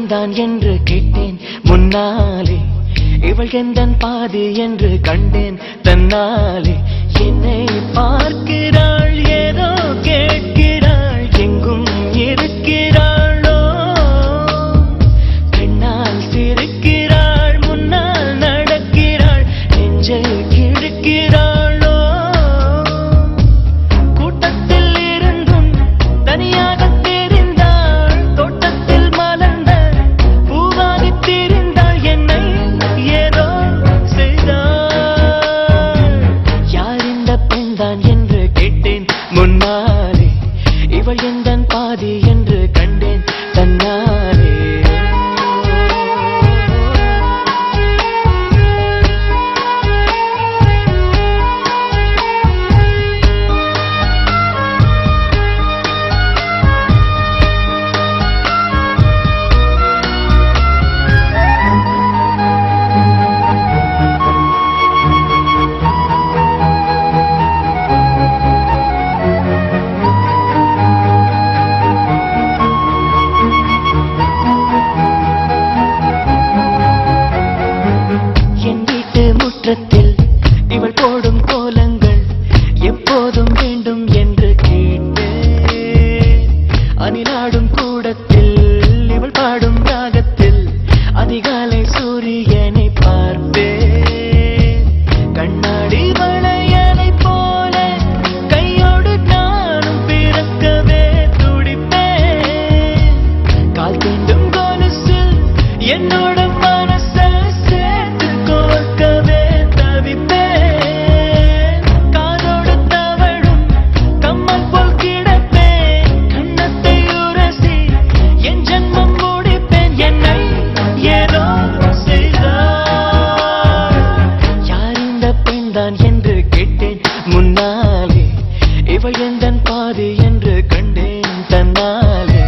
பெண்தான் என்று கேட்டேன் முன்னாலே, இவள் எந்தன் பாதி என்று கண்டேன் தன்னாலே. என்னை பார்க்கிறாள், ஏதோ கேட்கிறாள், எங்கும் இருக்கிறாளோ. பெண்ணால் சிரிக்கிறாள், முன்னால் நடக்கிறாள், நெஞ்சை கிழக்கிறாளோ. கூட்டத்தில் இருந்தும் தனியாக தெரிந்தாள், தோட்டத்தில் மலர்ந்த பூவாகி தெரிந்தாள். என்னை ஏதோ செய்தாள். யார் இந்த பெண்தான் என்று கேட்டேன் முன்னாலே, இவள் எந்தன் பாதி என்று கண்டேன் தன்னாலே. முற்றத்தில் இவள் போடும் கோலங்கள் எப்போதும் வேண்டும் என்று கேட்டேன். அணிலாடும் கூடத்தில் இவள் பாடும் ராகத்தில் அதிகாலை சூரியனை பார்ப்பேன். கண்ணாடி வளையலை போல கையோடு நானும் பிறக்கவே துடிப்பேன். கால் தீண்டும் கொலுசில் என்னோட மனசை சேர்த்து கோர்க்கவே தவிப்பேன். காதோடு தவழும் கம்மல் போல் கிடப்பேன். கண்ணத்தை உரசி என் ஜன்மம் முடிப்பேன். என்னை ஏதோ செய்தாள். யார் இந்த பெண்தான் என்று கேட்டேன் முன்னாலே, இவள் எந்தன் பாதி என்று கண்டேன் தன்னாலே.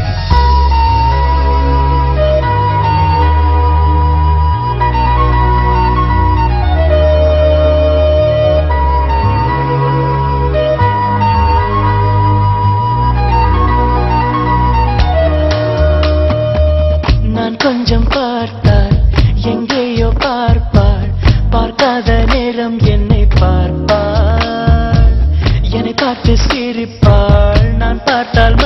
நான் கொஞ்சம் பார்த்தால் எங்கேயோ பார்ப்பாள், பார்க்காத நேரம் என்னை பார்ப்பாள். என்னை பார்த்து சிரிப்பாள், நான் பார்த்தால்